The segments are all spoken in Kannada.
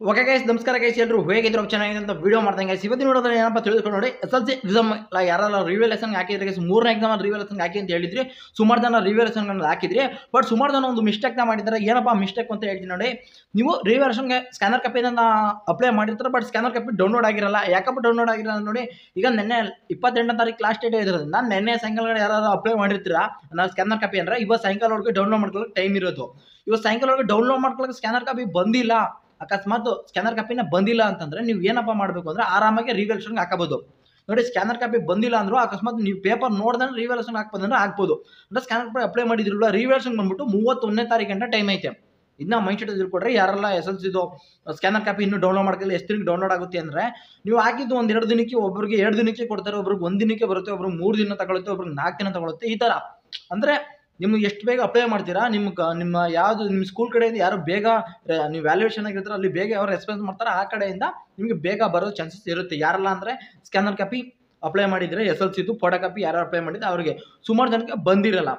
ಓಕೆ ಗೈಸ್, ನಮಸ್ಕಾರ ಗೈಸ್. ಎಲ್ಲರೂ ಹೇಗಿದ್ರು ಚೆನ್ನಾಗಿದೆ ಅಂತ ವಿಡಿಯೋ ಮಾಡ್ದಂಗೆ ಗೈಸ್. ಇವತ್ತಿನ ವಿಡಿಯೋದಲ್ಲಿ ಏನಪ್ಪ ತಿಳಿದುಕೊಂಡು ನೋಡಿ, SLC ಎಕ್ಸಾಮ್ ಯಾರೆಲ್ಲ ರಿವ್ಯಾಲ್ಯೂಯೇಷನ್ ಹಾಕಿದ್ರೆ ಗೈಸ್, ಮೂರನೇ ಎಕ್ಸಾಮ್ ರಿವ್ಯಾಲ್ಯೂಯೇಷನ್ ಹಾಕಿ ಅಂತ ಹೇಳಿದ್ರಿ. ಸುಮಾರು ಜನ ರಿವ್ಯಾಲ್ಯೂಯೇಷನ್ ಹಾಕಿದ್ರಿ, ಬಟ್ ಸುಮಾರು ಜನ ಒಂದು ಮಿಸ್ಟೇಕ್ ಮಾಡಿದ್ದಾರೆ. ಏನಪ್ಪ ಮಿಸ್ಟೇಕ್ ಅಂತ ಹೇಳ್ತೀನಿ ನೋಡಿ. ನೀವು ರಿವ್ಯಾಲ್ಯೂಯೇಷನ್ಗೆ ಸ್ಕ್ಯಾನರ್ ಕಾಪಿನ ಅಪ್ಲೈ ಮಾಡಿರ್ತಾರೆ, ಬಟ್ ಸ್ಕ್ಯಾನರ್ ಕಾಪಿ ಡೌನ್ಲೋಡ್ ಆಗಿರಲ್ಲ. ಯಾಕಪ್ಪ ಡೌನ್ಲೋಡ್ ಆಗಿರಲ್ಲ ನೋಡಿ, ಈಗ ನಿನ್ನೆ 28ನೇ ತಾರೀಕು ಲಾಸ್ಟ್ ಡೇಟ್ ಇರೋದ್ರಿಂದ ನಿನ್ನೆ ಸಾಯಂಕಾಲ ಯಾರು ಅಪ್ಲೈ ಮಾಡಿರ್ತೀರಾ ನಾವು ಸ್ಕ್ಯಾನರ್ ಕಾಪಿ ಅಂದ್ರೆ ಇವತ್ತು ಸಾಯಂಕಾಲ ಒಳಗೆ ಡೌನ್ಲೋಡ್ ಮಾಡ್ಕೊಳ್ಳೋಕೆ ಟೈಮ್ ಇರೋದು. ಇವತ್ತು ಸಾಯಂಕಾಲ ಒಳಗೆ ಡೌನ್ಲೋಡ್ ಮಾಡ್ಕೊಳ್ಳೋಕೆ ಸ್ಕ್ಯಾನರ್ ಕಾಪಿ ಬಂದಿಲ್ಲ, ಅಕಸ್ಮಾತ್ ಸ್ಕ್ಯಾನರ್ ಕಾಪಿನ ಬಂದಿಲ್ಲ ಅಂತಂದ್ರೆ ನೀವು ಏನಪ್ಪ ಮಾಡಬೇಕು ಅಂದ್ರೆ ಆರಾಮಾಗಿ ರಿವ್ಯಾಲ್ಯೂಯೇಷನ್ ಹಾಕಬಹುದು. ನೋಡಿ, ಸ್ಕ್ಯಾನರ್ ಕಾಪಿ ಬಂದಿಲ್ಲ ಅಂದ್ರು ಅಕಸ್ಮಾತ್ ನೀವು ಪೇಪರ್ ನೋಡಿದ್ರೆ ರಿವ್ಯಾಲ್ಯೂಯೇಷನ್ ಹಾಕ್ಬೋದಂದ್ರೆ ಹಾಕ್ಬೋದು. ಅಂದ್ರೆ ಸ್ಕ್ಯಾನರ್ ಕಾಪಿ ಅಪ್ಲೈ ಮಾಡಿದ್ರಲ್ಲ, ರಿವ್ಯಾಲ್ಯೂಯೇಷನ್ ಬಂದ್ಬಿಟ್ಟು 31ನೇ ತಾರೀಕು ಗಂಟೆ ಟೈಮ್ ಐತೆ. ಇದನ್ನ ಮೈಂಡ್ ಸೆಟ್ ತಿಳ್ಕೊಡ್ರಿ. ಯಾರೆಲ್ಲ SLC ಸ್ಕ್ಯಾನರ್ ಕಾಪಿ ಇನ್ನೂ ಡೌನ್ಲೋಡ್ ಮಾಡ್ಕೊಳ್ಳಿ, ಎಷ್ಟು ದಿನಕ್ಕೆ ಡೌನ್ಲೋಡ್ ಆಗುತ್ತೆ ಅಂದ್ರೆ ನೀವು ಹಾಕಿದ್ದು ಒಂದು 2 ದಿನಕ್ಕೆ, ಒಬ್ಬರಿಗೆ 2 ದಿನಕ್ಕೆ ಕೊಡ್ತಾರೆ, ಒಬ್ರಿಗೆ 1 ದಿನಕ್ಕೆ ಬರುತ್ತೆ, ಒಬ್ರಿಗೆ 3 ದಿನ ತಗೊಳುತ್ತೆ, ಒಬ್ರಿಗೆ 4 ದಿನ ತಗೊಳುತ್ತೆ. ಈ ತರ ಅಂದ್ರೆ ನಿಮ್ಗೆ ಎಷ್ಟು ಬೇಗ ಅಪ್ಲೈ ಮಾಡ್ತೀರಾ, ನಿಮ್ಮ ಯಾವುದು ನಿಮ್ಮ ಸ್ಕೂಲ್ ಕಡೆಯಿಂದ ಯಾರು ಬೇಗ ನೀವು ವ್ಯಾಲ್ಯೂಯೇಷನ್ ಆಗಿರ್ತಾರೆ ಅಲ್ಲಿ ಬೇಗ ಅವ್ರು ರೆಸ್ಪಾನ್ಸ್ ಮಾಡ್ತಾರೆ, ಆ ಕಡೆಯಿಂದ ನಿಮಗೆ ಬೇಗ ಬರೋ ಚಾನ್ಸಸ್ ಇರುತ್ತೆ. ಯಾರೆಲ್ಲ ಅಂದರೆ ಸ್ಕ್ಯಾನರ್ ಕಾಪಿ ಅಪ್ಲೈ ಮಾಡಿದರೆ SLC ಫೋಟೋ ಕಾಪಿ ಯಾರು ಅಪ್ಲೈ ಮಾಡಿದ್ರೆ ಅವರಿಗೆ ಸುಮಾರು ಜನಕ್ಕೆ ಬಂದಿರಲ್ಲ.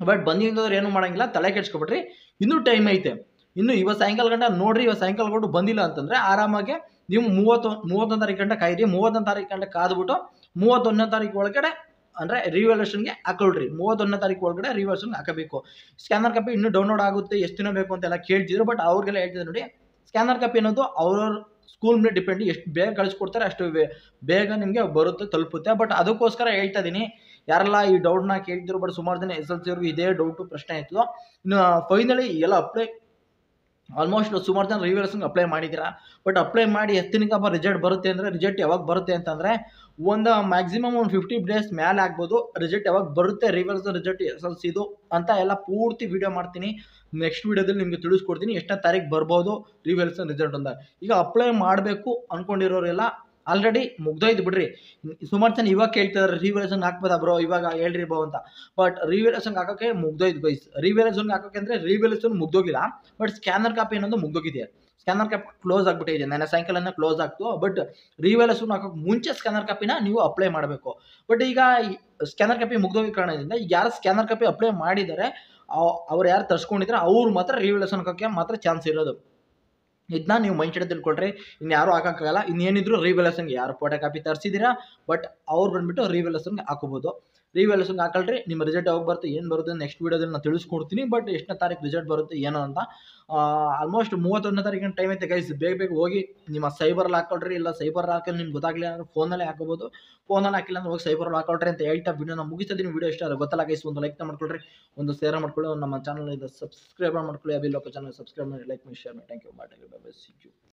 ಬಟ್ ಬಂದಿದ್ದವ್ರು ಏನು ಮಾಡೋಂಗಿಲ್ಲ, ತಲೆ ಕೆಡ್ಸ್ಕೊಬಿಟ್ರಿ. ಇನ್ನೂ ಟೈಮ್ ಐತೆ. ಇನ್ನು ಇವತ್ತು ಸಾಯಂಕಾಲ ಗಂಟೆ ನೋಡ್ರಿ, ಇವತ್ತು ಸಾಯಂಕಾಲ ಗಂಟು ಬಂದಿಲ್ಲ ಅಂತಂದರೆ ಆರಾಮಾಗಿ ನೀವು 31 ತಾರೀಕು ಗಂಟೆ ಕಾಯ್ರಿ. 31 ತಾರೀಕು ಗಂಟೆ ಕಾದ್ಬಿಟ್ಟು 31ನೇ ತಾರೀಕು ಒಳಗಡೆ ಅಂದರೆ ರಿವ್ಯಾಲ್ಯೂಯೇಷನ್ಗೆ ಹಾಕೊಳ್ರಿ. 31ನೇ ತಾರೀಕು ಒಳಗಡೆ ರಿವ್ಯಾಲ್ಯೂಯೇಷನ್ ಹಾಕಬೇಕು. ಸ್ಕ್ಯಾನರ್ ಕಾಪಿ ಇನ್ನೂ ಡೌನ್ಲೋಡ್ ಆಗುತ್ತೆ, ಎಷ್ಟು ದಿನ ಬೇಕು ಅಂತೆಲ್ಲ ಕೇಳ್ತಿದ್ರು. ಬಟ್ ಅವ್ರಿಗೆಲ್ಲ ಹೇಳ್ತಿದ್ರು ನೋಡಿ, ಸ್ಕ್ಯಾನರ್ ಕಾಪಿ ಅನ್ನೋದು ಅವ್ರವ್ರ ಸ್ಕೂಲ್ ಮೇಲೆ ಡಿಪೆಂಡ್. ಎಷ್ಟು ಬೇಗ ಕಳಿಸ್ಕೊಡ್ತಾರೆ ಅಷ್ಟು ಬೇಗ ನಿಮಗೆ ಬರುತ್ತೆ, ತಲುಪುತ್ತೆ. ಬಟ್ ಅದಕ್ಕೋಸ್ಕರ ಹೇಳ್ತಾ ಇದ್ದೀನಿ, ಯಾರೆಲ್ಲ ಈ ಡೌಟ್ನ ಕೇಳ್ತಿದ್ರು. ಬಟ್ ಸುಮಾರು ಜನ SLC ಅವ್ರಿಗೆ ಇದೇ ಡೌಟು ಪ್ರಶ್ನೆ ಆಯಿತು. ಇನ್ನು ಫೈನಲಿ ಎಲ್ಲ ಅಪ್ಲೈ ಆಲ್ಮೋಸ್ಟ್ ಸುಮಾರು ಜನ ರಿವ್ಯಾಲ್ಯೂಯೇಷನ್ಗೆ ಅಪ್ಲೈ ಮಾಡಿದ್ದೀರಾ. ಬಟ್ ಅಪ್ಲೈ ಮಾಡಿ ಎಷ್ಟು ದಿನಕ್ಕಪ್ಪ ರಿಸಲ್ಟ್ ಬರುತ್ತೆ ಅಂದರೆ, ರಿಸಲ್ಟ್ ಯಾವಾಗ ಬರುತ್ತೆ ಅಂತಂದರೆ ಒಂದು ಮ್ಯಾಕ್ಸಿಮಮ್ ಒಂದು 50 ಡೇಸ್ ಮೇಲೆ ಆಗ್ಬೋದು. ರಿಸಲ್ಟ್ ಯಾವಾಗ ಬರುತ್ತೆ ರಿವ್ಯಾಲ್ಯೂಯೇಷನ್ ರಿಸಲ್ಟ್ SLC ಅಂತ ಎಲ್ಲ ಪೂರ್ತಿ ವಿಡಿಯೋ ಮಾಡ್ತೀನಿ. ನೆಕ್ಸ್ಟ್ ವಿಡಿಯೋದಲ್ಲಿ ನಿಮಗೆ ತಿಳಿಸ್ಕೊಡ್ತೀನಿ ಎಷ್ಟನೇ ತಾರೀಕು ಬರ್ಬೋದು ರಿವ್ಯಾಲ್ಯೂಯೇಷನ್ ರಿಸಲ್ಟ್ ಅಂತ. ಈಗ ಅಪ್ಲೈ ಮಾಡಬೇಕು ಅಂದ್ಕೊಂಡಿರೋರೆಲ್ಲ ಆಲ್ರೆಡಿ ಮುಗ್ದೋಯ್ತು ಬಿಡ್ರಿ. ಸುಮಾರು ಜನ ಇವಾಗ ಕೇಳ್ತಿದ್ದಾರೆ ರಿವ್ಯಾಲ್ಯೂಯೇಷನ್ ಹಾಕ್ಬೋದಾ ಬ್ರೋ, ಇವಾಗ ಹೇಳ್ರಿ ಬ್ರೋ ಅಂತ. ಬಟ್ ರಿವ್ಯಾಲ್ಯೂಯೇಷನ್ ಹಾಕೋಕ್ಕೆ ಮುಗ್ದೋಯ್ತು ಗೈಸ್. ರಿವ್ಯಾಲ್ಯೂಯೇಷನ್ ಹಾಕೋಕೆ ಅಂದರೆ ರಿವ್ಯಾಲ್ಯೂಯೇಷನ್ ಮುಗ್ದೋಗಿಲ್ಲ, ಬಟ್ ಸ್ಕ್ಯಾನರ್ ಕಾಪಿ ಅನ್ನೋದು ಮುಗ್ದೋಗಿದೆ. ಸ್ಕ್ಯಾನರ್ ಕಾಪಿ ಕ್ಲೋಸ್ ಆಗಿಬಿಟ್ಟಿದೆ, ನನ್ನ ಸಾಯಂಕಾಲನೇ ಕ್ಲೋಸ್ ಆಗ್ತು. ಬಟ್ ರಿವ್ಯಾಲ್ಯೂಯೇಷನ್ ಹಾಕೋಕೆ ಮುಂಚೆ ಸ್ಕ್ಯಾನರ್ ಕಾಪಿನ ನೀವು ಅಪ್ಲೈ ಮಾಡಬೇಕು. ಬಟ್ ಈಗ ಸ್ಕ್ಯಾನರ್ ಕಾಪಿ ಮುಗ್ದೋಗಿ ಕಾರಣದಿಂದ ಈಗ ಯಾರು ಸ್ಕ್ಯಾನರ್ ಕಾಪಿ ಅಪ್ಲೈ ಮಾಡಿದ್ದಾರೆ ಅವ್ರು ಯಾರು ತರ್ಸ್ಕೊಂಡಿದ್ರೆ ಅವ್ರು ಮಾತ್ರ ರಿವ್ಯಾಲ್ಯೂಯೇಷನ್ ಹಾಕೋಕ್ಕೆ ಮಾತ್ರ ಚಾನ್ಸ್ ಇರೋದು. ಇದನ್ನ ನೀವು ಮೈಂಡ್ ಸೆಟ್ ತಿಳ್ಕೊಳ್ರಿ. ಇನ್ನು ಯಾರು ಹಾಕೋಕ್ಕಾಗಲ್ಲ. ಇನ್ನೇನಿದ್ರು ರಿವ್ಯಾಲ್ಯೂಯೇಷನ್ಗೆ ಯಾರು ಫೋಟೋ ಕಾಪಿ ತರಿಸಿದ್ದೀರಾ ಬಟ್ ಅವ್ರು ಬಂದುಬಿಟ್ಟು ರಿವ್ಯಾಲ್ಯೂಯೇಷನ್ಗೆ ಹಾಕೋಬೋದು. ರಿವ್ಯಾಲ್ಯೂಯೇಷನ್ಗೆ ಹಾಕೊಳ್ರಿ. ನಿಮ್ಮ ರಿಸಲ್ಟ್ ಯಾವಾಗ ಬರುತ್ತೆ, ಏನು ಬರುತ್ತೆ ನೆಕ್ಸ್ಟ್ ವೀಡಿಯೋದಲ್ಲಿ ನಾನು ತಿಳಿಸ್ಕೊಡ್ತೀನಿ. ಬಟ್ ಎಷ್ಟನೇ ತಾರೀಕು ರಿಸಲ್ಟ್ ಬರುತ್ತೆ ಏನೋ ಅಂತ. ಆಲ್ಮೋಸ್ಟ್ 31ನೇ ತಾರೀಕಿನ ಟೈಮ್ ಐತೆ ಗೈಸ್. ಬೇಗ ಬೇಗ ಹೋಗಿ ನಿಮ್ಮ ಸೈಬರಲ್ಲಿ ಹಾಕೊಳ್ರಿ. ಇಲ್ಲ ಸೈಬರ್ ಹಾಕಿ ನಿಮ್ಗೆ ಗೊತ್ತಾಗಲಿಲ್ಲ ಅಂದರೆ ಫೋನಲ್ಲೇ ಹಾಕೋಬೋದು. ಫೋನಲ್ಲಿ ಹಾಕಿಲ್ಲ ಅಂದ್ರೆ ಹೋಗಿ ಸೈಬರಲ್ಲಿ ಹಾಕೊಳ್ರಿ ಅಂತ ಹೇಳ್ತಾ ವಿಡಿಯೋನ ಮುಗಿಸ್ತಿದ್ದೀನಿ. ವಿಡಿಯೋ ಇಷ್ಟ ಆದರೆ ಗೊತ್ತಲ್ಲ ಗೈಸ್, ಒಂದು ಲೈಕ್ ಮಾಡ್ಕೊಳ್ರಿ, ಒಂದು ಶೇರ್ ಮಾಡ್ಕೊಳ್ಳಿ, ನಮ್ಮ ಚಾನಲ್ ಇದು ಸಬ್ಸ್ಕ್ರೈಬ್ ಮಾಡ್ಕೊಳ್ಳಿ. ಅಭಿಲೋಕ ಚಾನಲ್ ಸಬ್ಸ್ಕ್ರೈಬ್ ಮಾಡಿ, ಲೈಕ್ ಮಾಡಿ, ಶೇರ್ ಮಾಡಿ. Thank you. ಬಾಯ್.